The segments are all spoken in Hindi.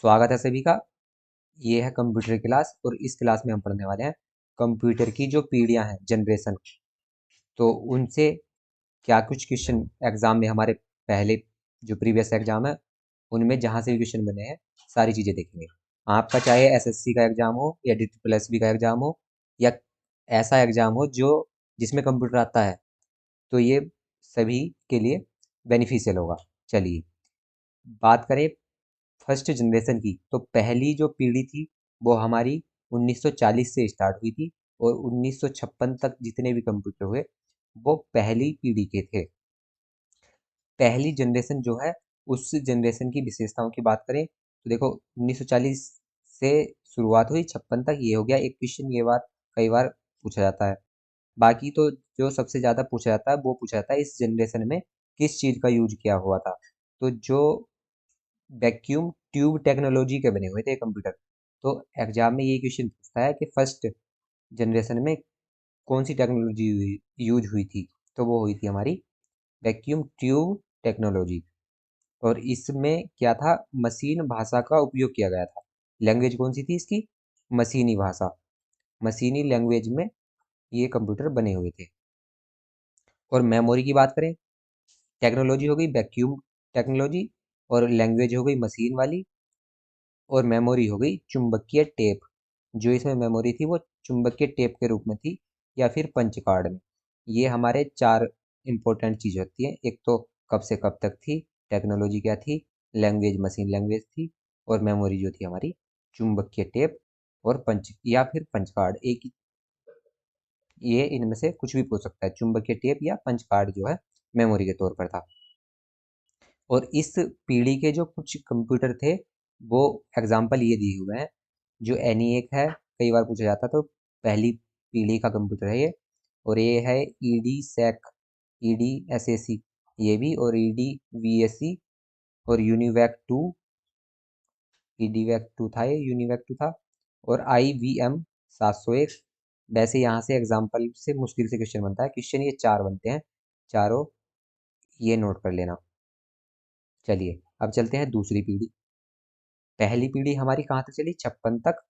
स्वागत है सभी का। ये है कंप्यूटर क्लास और इस क्लास में हम पढ़ने वाले हैं कंप्यूटर की जो पीढ़ियां हैं, जनरेशन। तो उनसे क्या कुछ क्वेश्चन एग्जाम में हमारे पहले जो प्रीवियस एग्जाम है उनमें जहाँ से भी क्वेश्चन बने हैं सारी चीज़ें देखेंगे। आपका चाहे एसएससी का एग्जाम हो या DSSB का एग्जाम हो या ऐसा एग्जाम हो जो जिसमें कंप्यूटर आता है, तो ये सभी के लिए बेनिफिशियल होगा। चलिए बात करें फर्स्ट जनरेशन की, तो पहली जो पीढ़ी थी वो हमारी 1940 से स्टार्ट हुई थी और 1956 तक जितने भी कंप्यूटर हुए वो पहली पीढ़ी के थे। पहली जनरेशन जो है उस जनरेशन की विशेषताओं की बात करें तो देखो 1940 से शुरुआत हुई, 56 तक ये हो गया एक क्वेश्चन। ये बात कई बार पूछा जाता है। बाकी तो जो सबसे ज़्यादा पूछा जाता है वो पूछा जाता है इस जनरेशन में किस चीज़ का यूज किया हुआ था। तो जो वैक्यूम ट्यूब टेक्नोलॉजी के बने हुए थे कंप्यूटर। तो एग्जाम में ये क्वेश्चन पूछता है कि फर्स्ट जनरेशन में कौन सी टेक्नोलॉजी यूज हुई थी, तो वो हुई थी हमारी वैक्यूम ट्यूब टेक्नोलॉजी। और इसमें क्या था, मशीन भाषा का उपयोग किया गया था। लैंग्वेज कौन सी थी इसकी, मशीनी भाषा, मशीनी लैंग्वेज में ये कंप्यूटर बने हुए थे। और मेमोरी की बात करें, टेक्नोलॉजी हो गई वैक्यूम टेक्नोलॉजी और लैंग्वेज हो गई मशीन वाली और मेमोरी हो गई चुंबकीय टेप। जो इसमें मेमोरी थी वो चुंबकीय टेप के रूप में थी या फिर पंच कार्ड में। ये हमारे चार इंपॉर्टेंट चीज़ होती हैं। एक तो कब से कब तक थी, टेक्नोलॉजी क्या थी, लैंग्वेज मशीन लैंग्वेज थी और मेमोरी जो थी हमारी चुंबकीय टेप और पंच या फिर पंच कार्ड। एक ये इनमें से कुछ भी पूछ सकता है, चुंबकीय टेप या पंच कार्ड जो है मेमोरी के तौर पर था। और इस पीढ़ी के जो कुछ कंप्यूटर थे वो एग्जाम्पल ये दिए हुए हैं। जो ENIAC है, कई बार पूछा जाता, तो पहली पीढ़ी का कंप्यूटर है ये। और ये है EDSAC, EDSAC ये भी, और EDVAC और UNIVAC 2, EDVAC 2 था, ये UNIVAC 2 था। और IBM 701। वैसे यहाँ से एग्जाम्पल से मुश्किल से क्वेश्चन बनता है, क्वेश्चन ये चार बनते हैं, चारों ये नोट कर लेना। चलिए अब चलते हैं दूसरी पीढ़ी। पहली पीढ़ी हमारी कहाँ तक चली, 56 तक।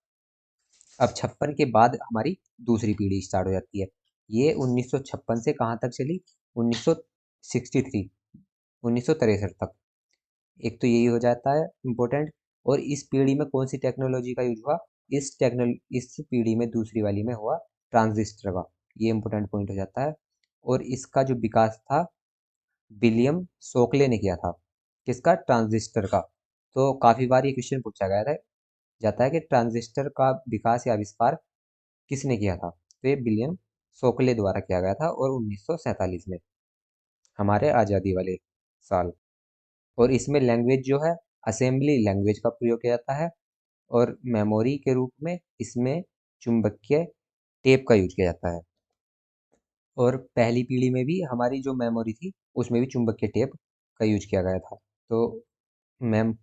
अब 56 के बाद हमारी दूसरी पीढ़ी स्टार्ट हो जाती है। ये 1956 से कहाँ तक चली, 1963, 1963 तक। एक तो यही हो जाता है इम्पोर्टेंट। और इस पीढ़ी में कौन सी टेक्नोलॉजी का यूज हुआ, इस पीढ़ी में दूसरी वाली में हुआ ट्रांजिस्टर का। ये इम्पोर्टेंट पॉइंट हो जाता है। और इसका जो विकास था विलियम शोकले ने किया था। किसका, ट्रांजिस्टर का। तो काफी बार ये क्वेश्चन पूछा गया था, जाता है कि ट्रांजिस्टर का विकास या आविष्कार किसने किया था, तो ये विलियम शोकले द्वारा किया गया था और 1947 में, हमारे आज़ादी वाले साल। और इसमें लैंग्वेज जो है असेंबली लैंग्वेज का प्रयोग किया जाता है। और मेमोरी के रूप में इसमें चुंबकीय टेप का यूज किया जाता है। और पहली पीढ़ी में भी हमारी जो मेमोरी थी उसमें भी चुंबकीय टेप का यूज किया गया था। तो मेम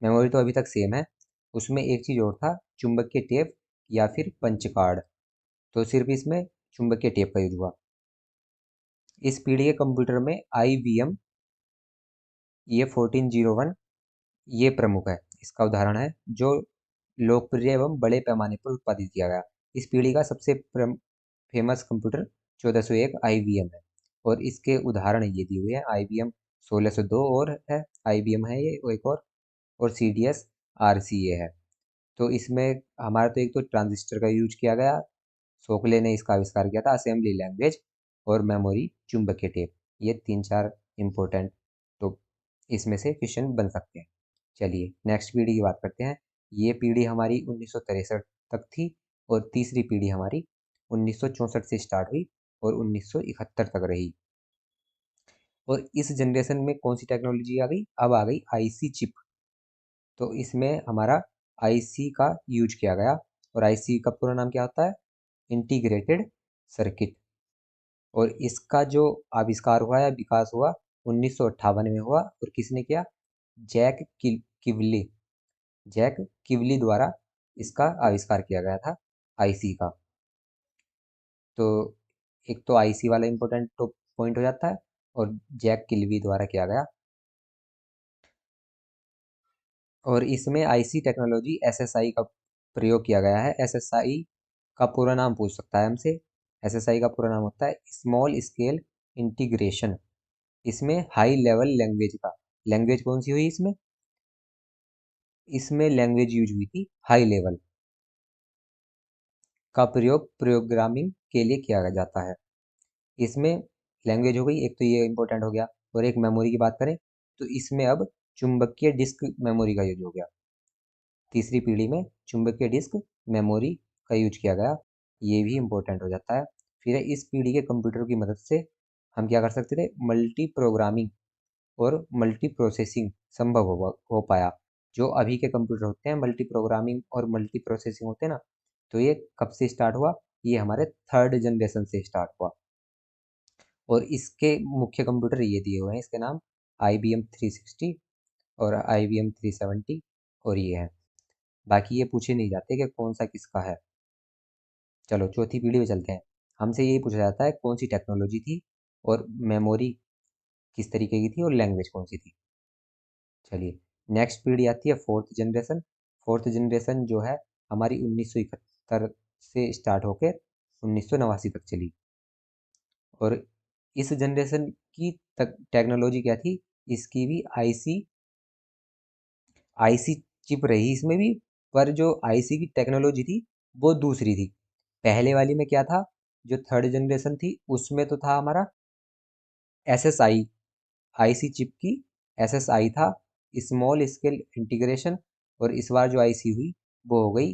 मेमोरी तो अभी तक सेम है, उसमें एक चीज़ और था, चुंबकीय टेप या फिर पंच कार्ड। तो सिर्फ इसमें चुंबकीय टेप का यूज हुआ। इस पीढ़ी के कंप्यूटर में IBM ये 1401 ये प्रमुख है, इसका उदाहरण है जो लोकप्रिय एवं बड़े पैमाने पर उत्पादित किया गया। इस पीढ़ी का सबसे फेमस कंप्यूटर 1401 IBM है। और इसके उदाहरण ये दिए हुए हैं, IBM 1602 और है, IBM है ये एक और CDS RCA है। तो इसमें हमारा तो एक तो ट्रांजिस्टर का यूज किया गया, शोकले ने इसका आविष्कार किया था, असेंबली लैंग्वेज और मेमोरी चुंबकीय टेप। ये तीन चार इंपॉर्टेंट तो इसमें से क्वेश्चन बन सकते हैं। चलिए नेक्स्ट पीढ़ी की बात करते हैं। ये पीढ़ी हमारी 1963 तक थी और तीसरी पीढ़ी हमारी 1964 से स्टार्ट हुई और 1971 तक रही। और इस जनरेशन में कौन सी टेक्नोलॉजी आ गई, अब आ गई IC चिप। तो इसमें हमारा IC का यूज किया गया। और IC का पूरा नाम क्या होता है, इंटीग्रेटेड सर्किट। और इसका जो आविष्कार हुआ या विकास हुआ 1958 में हुआ। और किसने किया, किवली जैक किवली द्वारा इसका आविष्कार किया गया था IC का। तो एक तो IC वाला इंपॉर्टेंट तो पॉइंट हो जाता है और जैक किलवी द्वारा किया गया। और इसमें आईसी टेक्नोलॉजी एसएसआई का प्रयोग किया गया है। एसएसआई का पूरा नाम पूछ सकता है हमसे। एसएसआई का पूरा नाम होता है स्मॉल स्केल इंटीग्रेशन। इसमें हाई लेवल लैंग्वेज का, लैंग्वेज कौन सी हुई इसमें? इसमें लैंग्वेज यूज हुई थी हाई लेवल का प्रयोग प्रोग्रामिंग के लिए किया जाता है। इसमें लैंग्वेज हो गई, एक तो ये इंपॉर्टेंट हो गया। और एक मेमोरी की बात करें तो इसमें अब चुंबकीय डिस्क मेमोरी का यूज हो गया। तीसरी पीढ़ी में चुंबकीय डिस्क मेमोरी का यूज किया गया, ये भी इम्पोर्टेंट हो जाता है। फिर इस पीढ़ी के कंप्यूटर की मदद से हम क्या कर सकते थे? मल्टी प्रोग्रामिंग और मल्टी प्रोसेसिंग संभव हो पाया। जो अभी के कंप्यूटर होते हैं मल्टी प्रोग्रामिंग और मल्टी प्रोसेसिंग होते हैं ना, तो ये कब से स्टार्ट हुआ? ये हमारे थर्ड जनरेशन से स्टार्ट हुआ। और इसके मुख्य कंप्यूटर ये दिए हुए हैं, इसके नाम IBM 360 और IBM 370 और ये है। बाकी ये पूछे नहीं जाते कि कौन सा किसका है। चलो चौथी पीढ़ी में चलते हैं। हमसे यही पूछा जाता है कौन सी टेक्नोलॉजी थी और मेमोरी किस तरीके की थी और लैंग्वेज कौन सी थी। चलिए नेक्स्ट पीढ़ी आती है फोर्थ जनरेशन। फोर्थ जनरेशन जो है हमारी 1971 से स्टार्ट होकर 1989 तक चली। और इस जनरेशन की टेक्नोलॉजी क्या थी? इसकी भी आईसी चिप रही इसमें भी, पर जो आईसी की टेक्नोलॉजी थी वो दूसरी थी। पहले वाली में क्या था? जो थर्ड जनरेशन थी उसमें तो था हमारा एसएसआई, आईसी चिप की एसएसआई था, स्मॉल स्केल इंटीग्रेशन। और इस बार जो आईसी हुई वो हो गई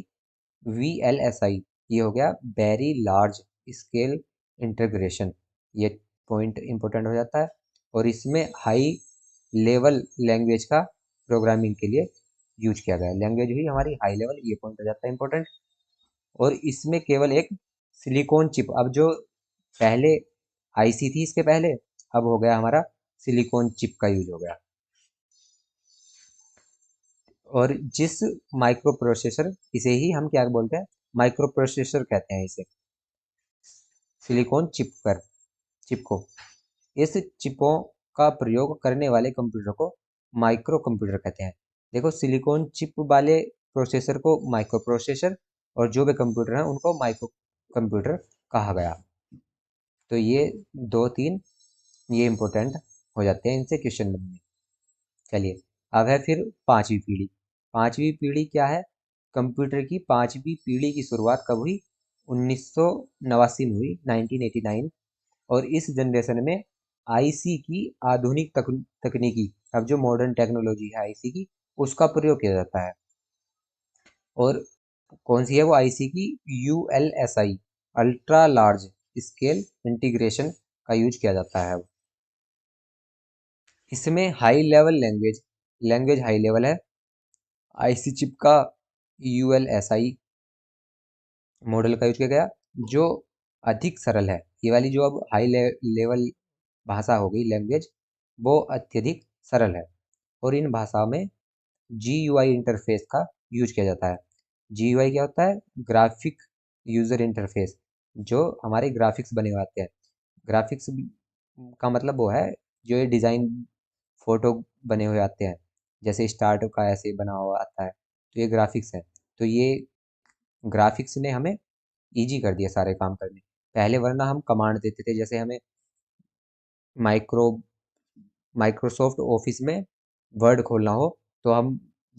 VLSI, ये हो गया वेरी लार्ज स्केल इंटीग्रेशन। ये पॉइंट इंपॉर्टेंट हो जाता है। और इसमें हाई लेवल लैंग्वेज का प्रोग्रामिंग के लिए यूज किया गया। लैंग्वेज हुई हमारी हाई लेवल, ये पॉइंट हो जाता है इंपॉर्टेंट। और इसमें केवल एक सिलिकॉन चिप, अब जो पहले आईसी थी इसके पहले, अब हो गया हमारा सिलिकॉन चिप का यूज हो गया। और जिस माइक्रो प्रोसेसर, इसे ही हम क्या बोलते हैं? माइक्रो प्रोसेसर कहते हैं इसे, सिलिकॉन चिप को। इस चिपों का प्रयोग करने वाले कंप्यूटर को माइक्रो कंप्यूटर कहते हैं। देखो सिलिकॉन चिप वाले प्रोसेसर को माइक्रो प्रोसेसर और जो भी कंप्यूटर हैं उनको माइक्रो कंप्यूटर कहा गया। तो ये दो तीन ये इंपॉर्टेंट हो जाते हैं इनसे क्वेश्चन बनने। चलिए अब है फिर पांचवी पीढ़ी। पांचवी पीढ़ी क्या है? कंप्यूटर की पांचवी पीढ़ी की शुरुआत कब हुई? 1989 में हुई, 1989। और इस जनरेशन में आईसी की आधुनिक तकनीकी, अब जो मॉडर्न टेक्नोलॉजी है आईसी की, उसका प्रयोग किया जाता है। और कौन सी है वो आईसी की? ULSI, ultra large scale integration का यूज किया जाता है। इसमें high level language high level है। आईसी चिप का ULSI मॉडल का यूज किया गया, जो अधिक सरल है। ये वाली जो अब हाई लेवल भाषा हो गई लैंग्वेज, वो अत्यधिक सरल है। और इन भाषाओं में GUI इंटरफेस का यूज किया जाता है। GUI क्या होता है? ग्राफिक यूजर इंटरफेस, जो हमारे ग्राफिक्स बने हुए आते हैं। ग्राफिक्स का मतलब वो है जो ये डिज़ाइन फोटो बने हुए आते हैं, जैसे स्टार्ट का ऐसे बना हुआ आता है, तो ये ग्राफिक्स है। तो ये ग्राफिक्स ने हमें इजी कर दिया सारे काम करने। पहले वरना हम कमांड देते थे, जैसे हमें माइक्रो माइक्रोसॉफ्ट ऑफिस में वर्ड खोलना हो तो हम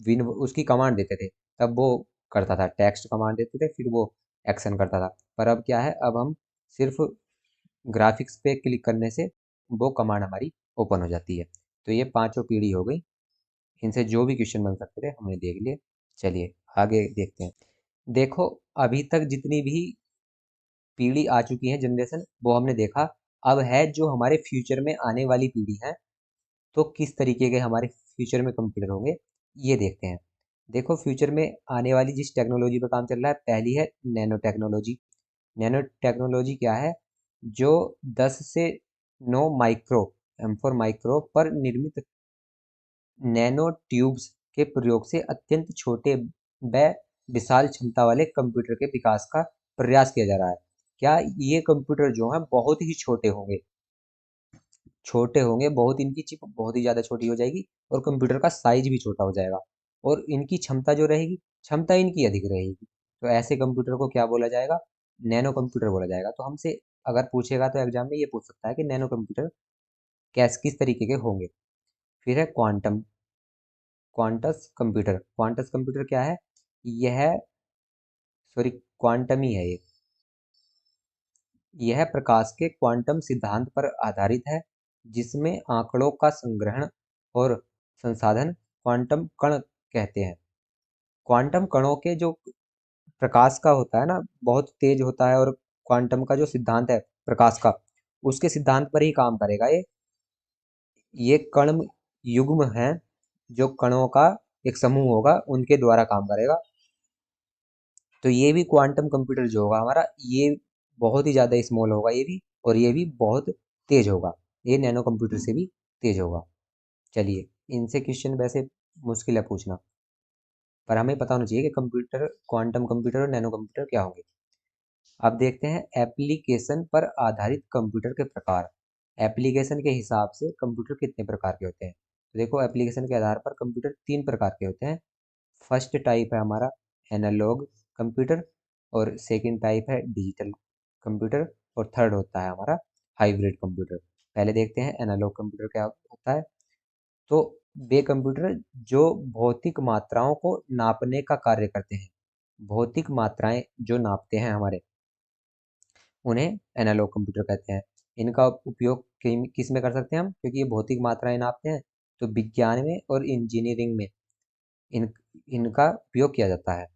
विन उसकी कमांड देते थे, तब वो करता था। टेक्स्ट कमांड देते थे फिर वो एक्शन करता था। पर अब क्या है? अब हम सिर्फ ग्राफिक्स पे क्लिक करने से वो कमांड हमारी ओपन हो जाती है। तो ये पांचों पीढ़ी हो गई, इनसे जो भी क्वेश्चन बन सकते थे हमने देख लिए। चलिए आगे देखते हैं। देखो अभी तक जितनी भी पीढ़ी आ चुकी है, जनरेशन, वो हमने देखा। अब है जो हमारे फ्यूचर में आने वाली पीढ़ी है, तो किस तरीके के हमारे फ्यूचर में कंप्यूटर होंगे ये देखते हैं। देखो फ्यूचर में आने वाली जिस टेक्नोलॉजी पर काम चल रहा है, पहली है नैनो टेक्नोलॉजी। नैनो टेक्नोलॉजी क्या है? जो 10 से 9 माइक्रो, एम फॉर माइक्रो पर निर्मित नैनो ट्यूब्स के प्रयोग से अत्यंत छोटे व विशाल क्षमता वाले कंप्यूटर के विकास का प्रयास किया जा रहा है। क्या ये कंप्यूटर जो है बहुत ही छोटे होंगे बहुत, इनकी चिप बहुत ही ज़्यादा छोटी हो जाएगी और कंप्यूटर का साइज भी छोटा हो जाएगा। और इनकी क्षमता जो रहेगी, क्षमता इनकी अधिक रहेगी, तो ऐसे कंप्यूटर को क्या बोला जाएगा? नैनो कंप्यूटर बोला जाएगा। तो हमसे अगर पूछेगा तो एग्जाम में ये पूछ सकता है कि नैनो कंप्यूटर किस तरीके के होंगे। फिर है quantum quantum computer. Quantum computer क्या है? यह सॉरी क्वांटम ही है ये। यह प्रकाश के क्वांटम सिद्धांत पर आधारित है, जिसमें आंकड़ों का संग्रहण और संसाधन क्वांटम कण कहते हैं। क्वांटम कणों के जो प्रकाश का होता है ना, बहुत तेज होता है, और क्वांटम का जो सिद्धांत है प्रकाश का, उसके सिद्धांत पर ही काम करेगा ये। ये कण युग्म हैं, जो कणों का एक समूह होगा, उनके द्वारा काम करेगा। तो ये भी क्वांटम कंप्यूटर जो होगा हमारा, ये बहुत ही ज़्यादा स्मॉल होगा ये भी, और ये भी बहुत तेज होगा। ये नैनो कंप्यूटर से भी तेज होगा। चलिए, इनसे क्वेश्चन वैसे मुश्किल है पूछना, पर हमें पता होना चाहिए कि कंप्यूटर, क्वांटम कंप्यूटर और नैनो कंप्यूटर क्या होंगे। अब देखते हैं एप्लीकेशन पर आधारित कंप्यूटर के प्रकार। एप्लीकेशन के हिसाब से कंप्यूटर कितने प्रकार के होते हैं? तो देखो, एप्लीकेशन के आधार पर कंप्यूटर 3 प्रकार के होते हैं। फर्स्ट टाइप है हमारा एनालॉग कंप्यूटर, और सेकंड टाइप है डिजिटल कंप्यूटर, और थर्ड होता है हमारा हाइब्रिड कंप्यूटर। पहले देखते हैं एनालॉग कंप्यूटर क्या होता है। तो वे कंप्यूटर जो भौतिक मात्राओं को नापने का कार्य करते हैं, भौतिक मात्राएं जो नापते हैं हमारे, उन्हें एनालॉग कंप्यूटर कहते हैं। इनका उपयोग किस में कर सकते हैं हम? क्योंकि ये भौतिक मात्राएं नापते हैं, तो विज्ञान में और इंजीनियरिंग में इन इनका उपयोग किया जाता है।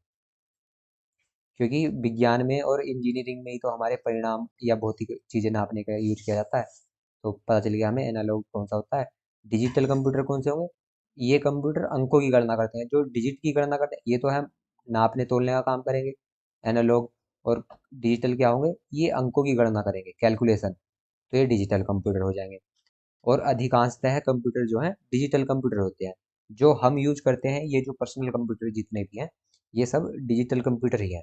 क्योंकि विज्ञान में और इंजीनियरिंग में ही तो हमारे परिणाम या भौतिक चीज़ें नापने का यूज किया जाता है। तो पता चल गया हमें एनालॉग कौन सा होता है। डिजिटल कंप्यूटर कौन से होंगे? ये कंप्यूटर अंकों की गणना करते हैं, जो डिजिट की गणना करते हैं, ये तो हम नापने तोलने का काम करेंगे एनालॉग। और डिजिटल क्या होंगे? ये अंकों की गणना करेंगे, कैलकुलेशन। तो ये डिजिटल कंप्यूटर हो जाएंगे। और अधिकांशतः कंप्यूटर जो हैं डिजिटल कंप्यूटर होते हैं। जो हम यूज करते हैं, ये जो पर्सनल कंप्यूटर जितने भी हैं, ये सब डिजिटल कंप्यूटर ही हैं।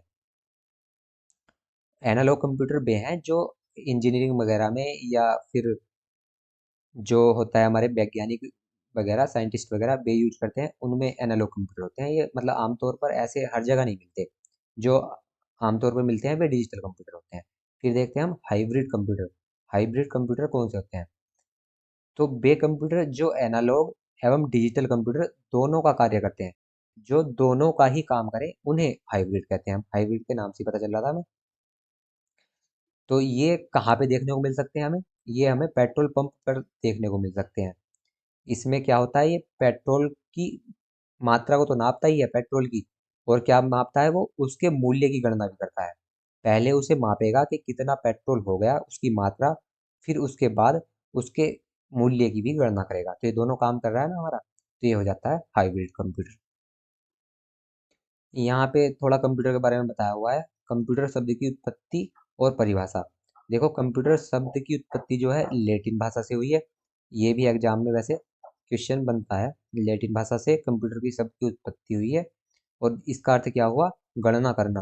एनालॉग कंप्यूटर वे हैं जो इंजीनियरिंग वगैरह में, या फिर जो होता है हमारे वैज्ञानिक वगैरह, साइंटिस्ट वगैरह वे यूज करते हैं, उनमें एनालॉग कंप्यूटर होते हैं। ये मतलब आमतौर पर ऐसे हर जगह नहीं मिलते। जो आमतौर पर मिलते हैं वे डिजिटल कंप्यूटर होते हैं। फिर देखते हैं हम हाइब्रिड कंप्यूटर। हाइब्रिड कंप्यूटर कौन से होते हैं? तो वे कंप्यूटर जो एनालॉग एवं डिजिटल कंप्यूटर दोनों का कार्य करते हैं, जो दोनों का ही काम करें, उन्हें हाइब्रिड कहते हैं। हम हाइब्रिड के नाम से पता चल रहा था हमें। तो ये कहाँ पे देखने को मिल सकते हैं हमें? ये हमें पेट्रोल पंप पर देखने को मिल सकते हैं। इसमें क्या होता है, ये पेट्रोल की मात्रा को तो नापता ही है, पेट्रोल की, और क्या मापता है वो? उसके मूल्य की गणना भी करता है। पहले उसे मापेगा कि कितना पेट्रोल हो गया, उसकी मात्रा, फिर उसके बाद उसके मूल्य की भी गणना करेगा। तो ये दोनों काम कर रहा है ना हमारा, तो ये हो जाता है हाइब्रिड कंप्यूटर। यहाँ पे थोड़ा कंप्यूटर के बारे में बताया हुआ है। कंप्यूटर शब्द की उत्पत्ति और परिभाषा। देखो, कंप्यूटर शब्द की उत्पत्ति जो है लैटिन भाषा से हुई है। ये भी एग्जाम में वैसे क्वेश्चन बनता है। लैटिन भाषा से कंप्यूटर की शब्द की उत्पत्ति हुई है, और इसका अर्थ क्या हुआ? गणना करना,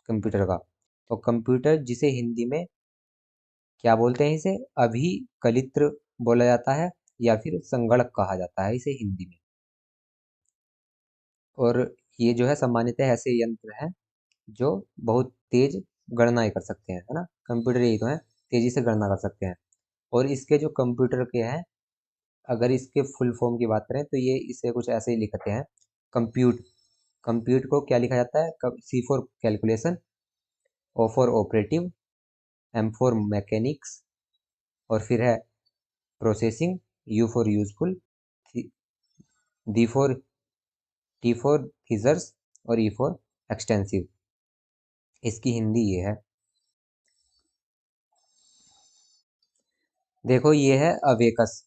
कंप्यूटर का। तो कंप्यूटर, जिसे हिंदी में क्या बोलते हैं, इसे अभिकलित्र बोला जाता है, या फिर संगणक कहा जाता है इसे हिंदी में। और ये जो है सामान्यतः ऐसे यंत्र हैं जो बहुत तेज गणनाएं कर सकते हैं, है ना। कंप्यूटर यही तो है, तेजी से गणना कर सकते हैं। और इसके जो कंप्यूटर के हैं, अगर इसके फुल फॉर्म की बात करें तो ये इसे कुछ ऐसे ही लिखते हैं। कंप्यूट कंप्यूट को क्या लिखा जाता है? C for calculation, O for operative, M for mechanics, और फिर है processing, U for useful, D for T for theses, और ई फॉर एक्सटेंसिव। इसकी हिंदी ये है। देखो, ये है अवेकस।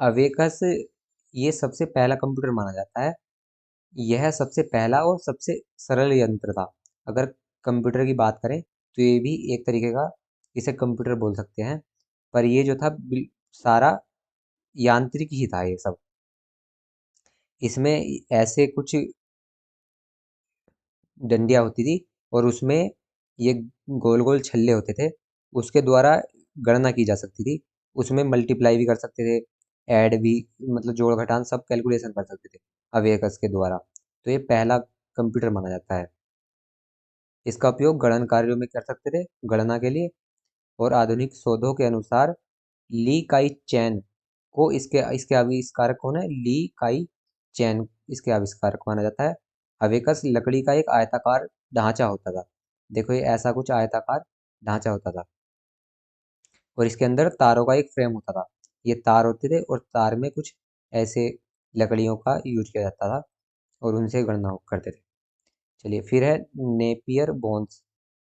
अवेकस ये सबसे पहला कंप्यूटर माना जाता है। यह सबसे पहला और सबसे सरल यंत्र था। अगर कंप्यूटर की बात करें तो ये भी एक तरीके का, इसे कंप्यूटर बोल सकते हैं। पर ये जो था सारा यांत्रिक ही था ये सब। इसमें ऐसे कुछ डंडियाँ होती थी, और उसमें ये गोल गोल छल्ले होते थे, उसके द्वारा गणना की जा सकती थी। उसमें मल्टीप्लाई भी कर सकते थे, ऐड भी, मतलब जोड़ घटान सब कैलकुलेशन कर सकते थे अवेकस के द्वारा। तो ये पहला कंप्यूटर माना जाता है। इसका उपयोग गणन कार्यों में कर सकते थे, गणना के लिए। और आधुनिक शोधों के अनुसार ली काई चैन को इसके इसके आविष्कारक कौन है? ली काई चैन इसके आविष्कारक माना जाता है। अबेकस लकड़ी का एक आयताकार ढांचा होता था। देखो ये ऐसा कुछ आयताकार ढांचा होता था और इसके अंदर तारों का एक फ्रेम होता था। ये तार होते थे और तार में कुछ ऐसे लकड़ियों का यूज किया जाता था और उनसे गणना करते थे। चलिए फिर है नेपियर बोन्स।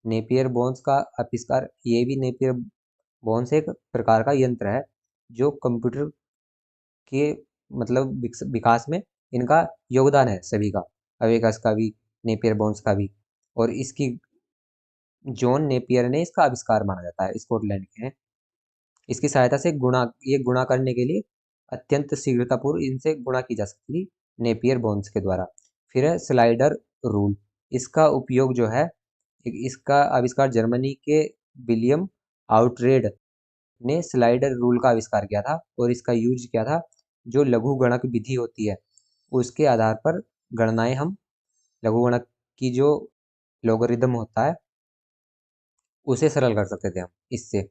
नेपियर बोन्स का आविष्कार, ये भी नेपियर बोन्स एक प्रकार का यंत्र है जो कंप्यूटर के मतलब विकास में इनका योगदान है सभी का, अवेगस का भी, नेपियर बोन्स का भी। और इसकी जॉन नेपियर ने इसका आविष्कार माना जाता है, स्कॉटलैंड के हैं। इसकी सहायता से ये गुणा करने के लिए अत्यंत शीघ्रतापूर्व इनसे गुणा की जा सकती थी नेपियर बोन्स के द्वारा। फिर है स्लाइडर रूल। इसका उपयोग जो है, इसका आविष्कार जर्मनी के विलियम आउटरेड ने स्लाइडर रूल का आविष्कार किया था और इसका यूज किया था जो लघु गणक विधि होती है उसके आधार पर गणनाएं हम लघु गणक की जो लोगरिदम होता है उसे सरल कर सकते थे हम इससे।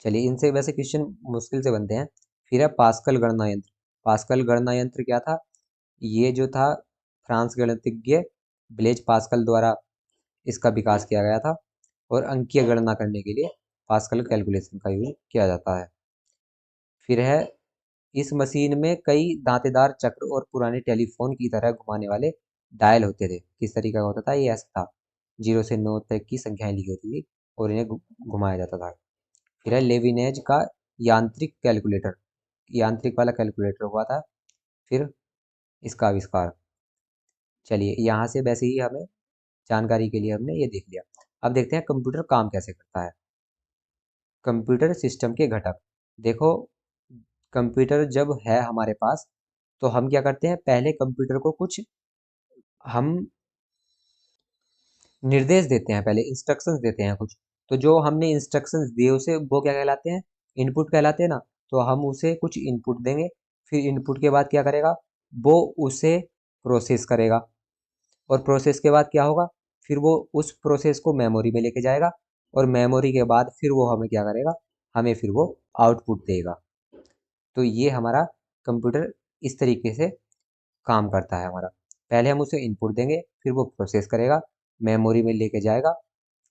चलिए इनसे वैसे क्वेश्चन मुश्किल से बनते हैं। फिर है पास्कल गणना यंत्र। पास्कल गणना यंत्र क्या था? ये जो था फ्रांस गणितज्ञ ब्लेज पास्कल द्वारा इसका विकास किया गया था और अंकीय गणना करने के लिए पास्कल कैलकुलेशन का यूज किया जाता है। फिर है इस मशीन में कई दांतेदार चक्र और पुराने टेलीफोन की तरह घुमाने वाले डायल होते थे। किस तरीके का होता था? ये ऐसा था, 0 से 9 तक की संख्याएं लिखी होती थी और इन्हें घुमाया जाता था। फिर है लेविनेज का यांत्रिक कैलकुलेटर। यांत्रिक वाला कैलकुलेटर हुआ था फिर इसका आविष्कार। चलिए यहाँ से वैसे ही हमें जानकारी के लिए हमने ये देख लिया। अब देखते हैं कंप्यूटर काम कैसे करता है। कंप्यूटर सिस्टम के घटक। देखो कंप्यूटर जब है हमारे पास तो हम क्या करते हैं, पहले कंप्यूटर को कुछ हम निर्देश देते हैं, पहले इंस्ट्रक्शंस देते हैं कुछ। तो जो हमने इंस्ट्रक्शंस दिए उसे वो क्या कहलाते हैं? इनपुट कहलाते हैं ना। तो हम उसे कुछ इनपुट देंगे, फिर इनपुट के बाद क्या करेगा, वो उसे प्रोसेस करेगा और प्रोसेस के बाद क्या होगा, फिर वो उस प्रोसेस को मेमोरी में लेके जाएगा और मेमोरी के बाद फिर वो हमें क्या करेगा, हमें फिर वो आउटपुट देगा। तो ये हमारा कंप्यूटर इस तरीके से काम करता है हमारा। पहले हम उसे इनपुट देंगे, फिर वो प्रोसेस करेगा, मेमोरी में लेके जाएगा।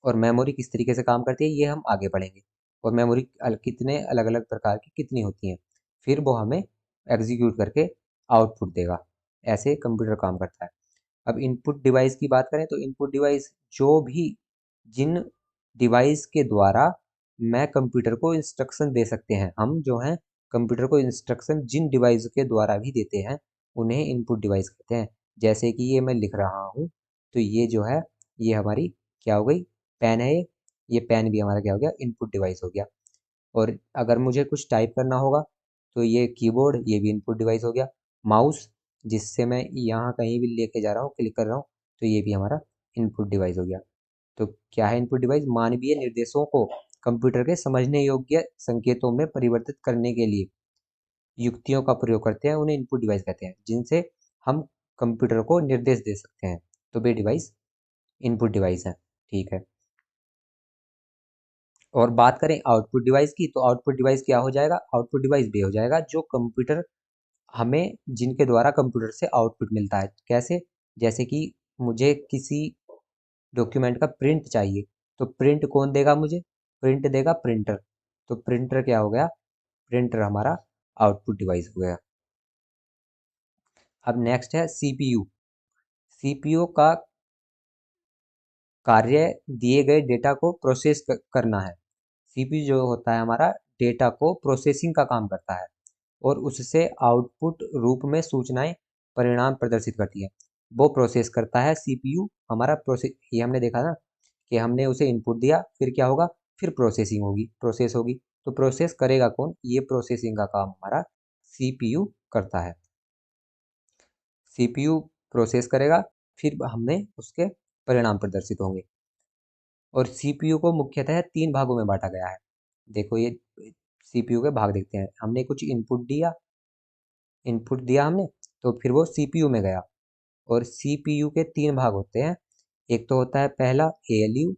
और मेमोरी किस तरीके से काम करती है ये हम आगे पढ़ेंगे। और मेमोरी कितने अलग अलग प्रकार की कितनी होती हैं, फिर वो हमें एग्जीक्यूट करके आउटपुट देगा। ऐसे कंप्यूटर काम करता है। अब इनपुट डिवाइस की बात करें तो इनपुट डिवाइस जो भी जिन डिवाइस के द्वारा मैं कंप्यूटर को इंस्ट्रक्शन दे सकते हैं, हम जो हैं कंप्यूटर को इंस्ट्रक्शन जिन डिवाइस के द्वारा भी देते हैं उन्हें इनपुट डिवाइस कहते हैं। जैसे कि ये मैं लिख रहा हूँ तो ये जो है ये हमारी क्या हो गई, पेन है। ये पेन भी हमारा क्या हो गया, इनपुट डिवाइस हो गया। और अगर मुझे कुछ टाइप करना होगा तो ये कीबोर्ड, ये भी इनपुट डिवाइस हो गया। माउस जिससे मैं यहाँ कहीं भी लेके जा रहा हूँ, क्लिक कर रहा हूँ, तो ये भी हमारा इनपुट डिवाइस हो गया। तो क्या है इनपुट डिवाइस? मानवीय निर्देशों को कंप्यूटर के समझने योग्य संकेतों में परिवर्तित करने के लिए युक्तियों का प्रयोग करते हैं, उन्हें इनपुट डिवाइस कहते हैं, जिनसे हम कंप्यूटर को निर्देश दे सकते हैं। तो वे डिवाइस इनपुट डिवाइस है। ठीक है। और बात करें आउटपुट डिवाइस की, तो आउटपुट डिवाइस क्या हो जाएगा? आउटपुट डिवाइस वे हो जाएगा जो कंप्यूटर हमें जिनके द्वारा कंप्यूटर से आउटपुट मिलता है। कैसे? जैसे कि मुझे किसी डॉक्यूमेंट का प्रिंट चाहिए, तो प्रिंट कौन देगा मुझे? प्रिंट देगा प्रिंटर। तो प्रिंटर क्या हो गया? प्रिंटर हमारा आउटपुट डिवाइस हो गया। अब नेक्स्ट है सीपीयू। सीपीयू का कार्य दिए गए डेटा को प्रोसेस करना है। सीपीयू जो होता है हमारा डेटा को प्रोसेसिंग का काम करता है और उससे आउटपुट रूप में सूचनाएं परिणाम प्रदर्शित करती है। वो प्रोसेस करता है सीपीयू हमारा। प्रोसेस ये हमने देखा ना कि हमने उसे इनपुट दिया, फिर क्या होगा, फिर प्रोसेसिंग होगी, प्रोसेस होगी। तो प्रोसेस करेगा कौन? ये प्रोसेसिंग का काम हमारा सीपीयू करता है। सीपीयू प्रोसेस करेगा, फिर हमने उसके परिणाम प्रदर्शित होंगे। और सीपीयू को मुख्यतः 3 भागों में बांटा गया है। देखो ये सीपीयू के भाग देखते हैं। हमने कुछ इनपुट दिया हमने, तो फिर वो सीपीयू में गया। और सीपीयू के 3 भाग होते हैं। एक तो होता है पहला एएलयू,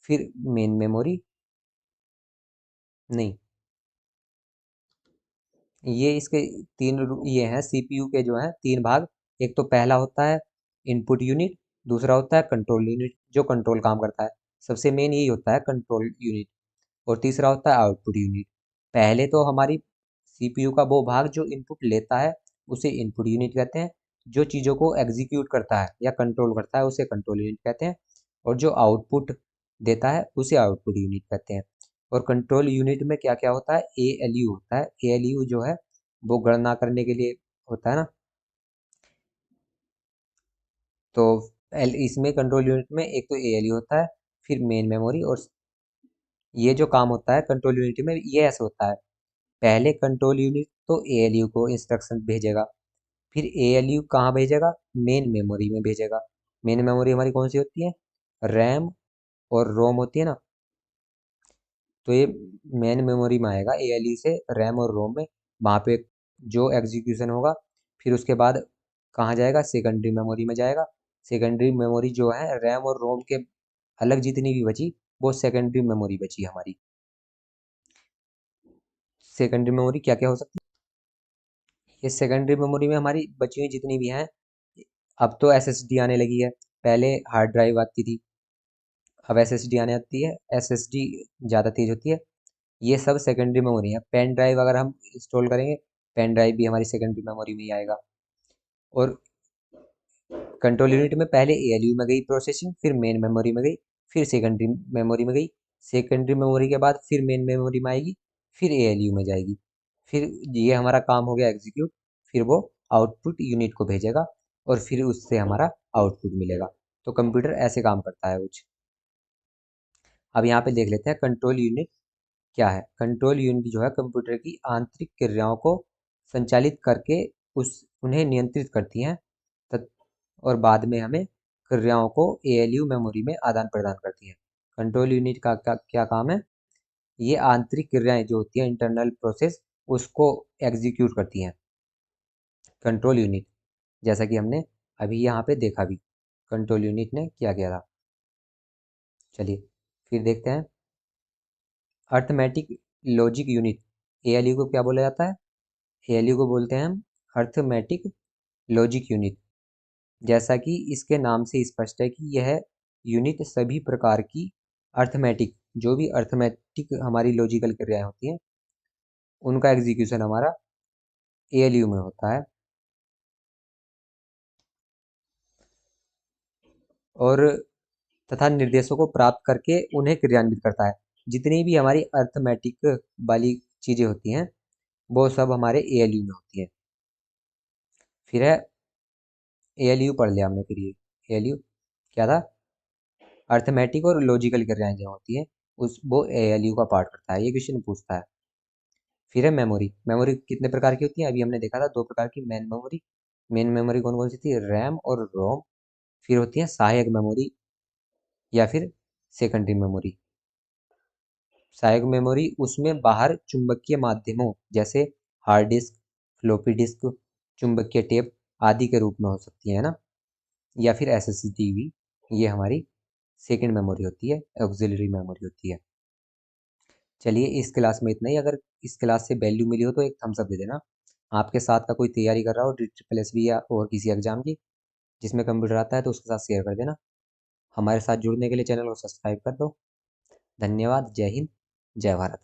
फिर मेन मेमोरी, नहीं, ये इसके ये हैं सीपीयू के जो हैं 3 भाग। एक तो पहला होता है इनपुट यूनिट, दूसरा होता है कंट्रोल यूनिट जो कंट्रोल काम करता है, सबसे मेन यही होता है कंट्रोल यूनिट, और तीसरा होता है आउटपुट यूनिट। पहले तो हमारी सीपीयू का वो भाग जो इनपुट लेता है उसे इनपुट यूनिट कहते हैं, जो चीज़ों को एग्जीक्यूट करता है या कंट्रोल करता है उसे कंट्रोल यूनिट कहते हैं, और जो आउटपुट देता है उसे आउटपुट यूनिट कहते हैं। और कंट्रोल यूनिट में क्या क्या होता है, एएलयू होता है। एएलयू जो है वो गणना करने के लिए होता है ना, तो इसमें कंट्रोल यूनिट में एक तो एएलयू होता है, फिर मेन मेमोरी, और ये जो काम होता है कंट्रोल यूनिट में ये ऐसे होता है, पहले कंट्रोल यूनिट तो एएलयू को इंस्ट्रक्शन भेजेगा, फिर एएलयू कहाँ भेजेगा, मेन मेमोरी में भेजेगा। मेन मेमोरी हमारी कौन सी होती है, रैम और रोम होती है ना, तो ये मेन मेमोरी में आएगा एएलयू से रैम और रोम में, वहाँ पे जो एग्जीक्यूशन होगा, फिर उसके बाद कहाँ जाएगा, सेकेंडरी मेमोरी में जाएगा। सेकेंडरी मेमोरी जो है रैम और रोम के अलग जितनी भी बची वो सेकेंडरी मेमोरी बची हमारी। सेकेंडरी मेमोरी क्या क्या हो सकती है, ये सेकेंडरी मेमोरी में हमारी बची हुई जितनी भी हैं, अब तो एसएसडी आने लगी है, पहले हार्ड ड्राइव आती थी, अब एसएसडी आने आती है, एसएसडी ज़्यादा तेज होती है। ये सब सेकेंडरी मेमोरी है। पेन ड्राइव अगर हम इंस्टॉल करेंगे, पेन ड्राइव भी हमारी सेकेंडरी मेमोरी में ही आएगा। और कंट्रोल यूनिट में पहले एएलयू में गई प्रोसेसिंग, फिर मेन मेमोरी में गई, फिर सेकेंडरी मेमोरी में गई, सेकेंडरी मेमोरी के बाद फिर मेन मेमोरी में आएगी, फिर एएलयू में जाएगी, फिर ये हमारा काम हो गया एग्जीक्यूट, फिर वो आउटपुट यूनिट को भेजेगा और फिर उससे हमारा आउटपुट मिलेगा। तो कंप्यूटर ऐसे काम करता है कुछ। अब यहाँ पे देख लेते हैं कंट्रोल यूनिट क्या है। कंट्रोल यूनिट जो है कंप्यूटर की आंतरिक क्रियाओं को संचालित करके उस उन्हें नियंत्रित करती हैं, और बाद में हमें क्रियाओं को एएलयू मेमोरी में आदान प्रदान करती हैं। कंट्रोल यूनिट का क्या काम है, ये आंतरिक क्रियाएं जो होती हैं इंटरनल प्रोसेस उसको एग्जीक्यूट करती हैं। कंट्रोल यूनिट जैसा कि हमने अभी यहाँ पे देखा भी, कंट्रोल यूनिट ने क्या किया था। चलिए फिर देखते हैं अर्थमेटिक लॉजिक यूनिट। एएलयू को क्या बोला जाता है, एएलयू को बोलते हैं हम अर्थमेटिक लॉजिक यूनिट। जैसा कि इसके नाम से स्पष्ट है कि यह यूनिट सभी प्रकार की अर्थमेटिक, जो भी अर्थमेटिक हमारी लॉजिकल क्रियाएं होती हैं उनका एग्जीक्यूशन हमारा एएलयू में होता है, और तथा निर्देशों को प्राप्त करके उन्हें क्रियान्वित करता है। जितनी भी हमारी अर्थमेटिक वाली चीज़ें होती हैं वो सब हमारे एएलयू में होती हैं। फिर है एएलयू पढ़ लिया हमने, फिर ये एएलयू क्या था, अर्थमेटिक और लॉजिकल क्रियाएं जो होती हैं उस वो एएलयू का पार्ट करता है, ये क्वेश्चन पूछता है। फिर है मेमोरी। मेमोरी कितने प्रकार की होती है, अभी हमने देखा था 2 प्रकार की मेन मेमोरी। मेन मेमोरी कौन कौन सी थी, रैम और रोम। फिर होती है सहायक मेमोरी या फिर सेकेंडरी मेमोरी। सहायक मेमोरी उसमें बाहर चुंबकीय माध्यमों जैसे हार्ड डिस्क, फ्लॉपी डिस्क, चुंबकीय टेप आदि के रूप में हो सकती है ना, या फिर एसएसडी भी, ये हमारी सेकेंड मेमोरी होती है, ऑक्सिलरी मेमोरी होती है। चलिए इस क्लास में इतना ही। अगर इस क्लास से वैल्यू मिली हो तो एक थम्स अप दे देना। आपके साथ का कोई तैयारी कर रहा हो ट्रिपल एस बी या और किसी एग्जाम की जिसमें कंप्यूटर आता है तो उसके साथ शेयर कर देना। हमारे साथ जुड़ने के लिए चैनल को सब्सक्राइब कर दो। धन्यवाद। जय हिंद, जय भारत।